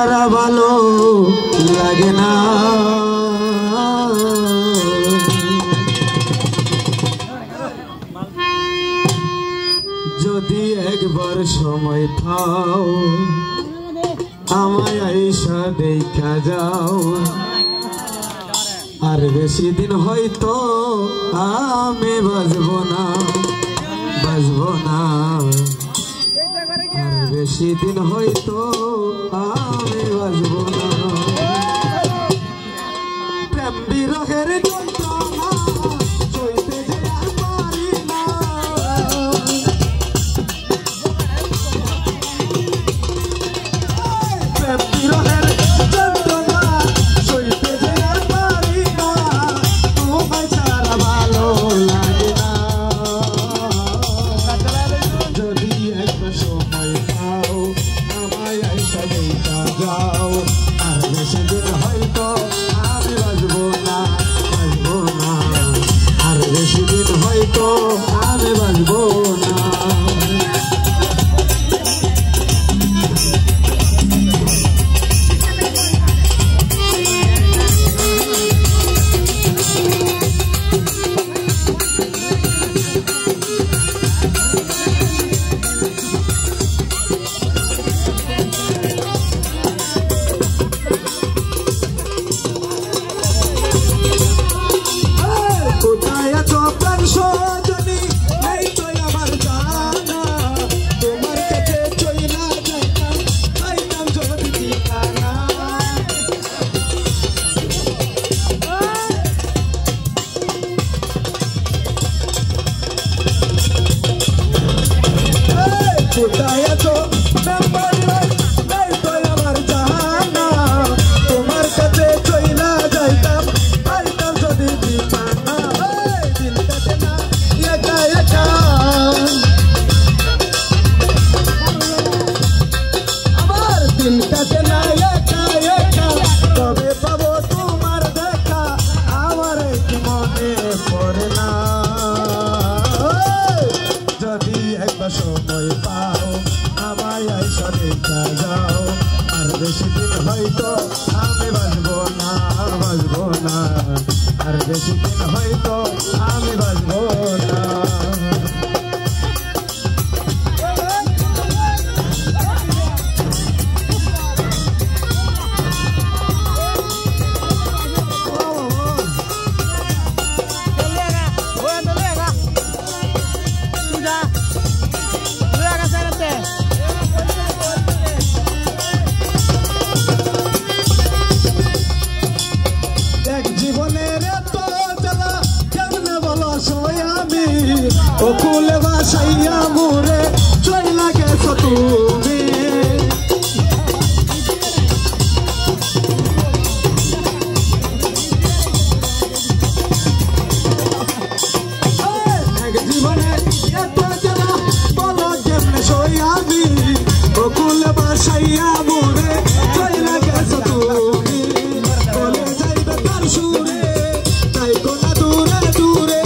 ছাড়া ভালো লাগে না। যদি একবার সময় পাও আমায় আইসা দেখা যাও, আর বেশি দিন হয়তো আমি বাজবো না, আর বেশি দিন হয়তো আমি বাজবো না। প্রেম বিরহের যন্ত্রণা সইতে যে আর পারি না, প্রেম বিরহের যন্ত্রণা সইতে যে আর পারি না, তোমায় ছাড়া ভালো লাগে না। যদি একবার সময় পাও আমায় আইসা দেখা যাও, আর বেশি দিন হয়তো আমি বাজবো না, আর বেশি দিন হয়তো আমি বাজবো না। কোথায় আছো প্রাণ সজনী, এই তো আমার জানা, তোমার কাছে চইলা যাইতাম, পাইতাম যদি ঠিকানা। কোথায় আছো এই তো আমার জানা, তোমার কাছে চইলা যাইতাম, পাইতাম যদি ঠিকানা। দিন কাটে না একা একা, আমার দিন কাটে না একা একা, তবে পাবো তোমার দেখা, আমার কি মনে পড়ে না। যদি একবার সময় পাও আমায় আইসা দেখা যাও, আর বেশি দিন হয়তো আমি বাজবো না, আর বেশি দিন হয়তো আমি বাজবো না। এক জীবনের এত জ্বালা কেমনে বলো সই আমি, অকুলে বাসাইয়া মোরে চইলা গেছো তুমি। এক জীবনের এত জ্বালা বলো কেমনে সই আমি, অকুলে বাসাইয়া মোরে চইলা গেছো তুমি। বলে যাইবে তার সুরে, তাই কোনা দূরে দূরে,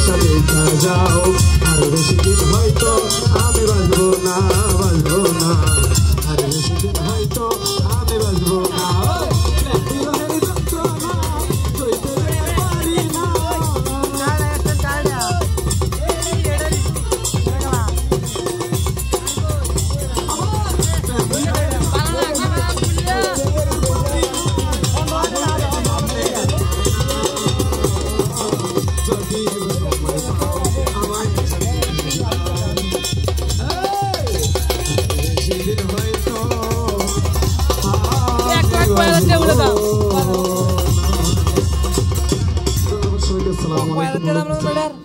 ভালোবাসা দেখা যাও আর বেশি দিন হয়তো আমি বাঁচবো না আর বেশি দিন হয়তো আমি বাঁচবো না বিরহের যন্ত্রণা সইতে পারি না Assalamualaikum.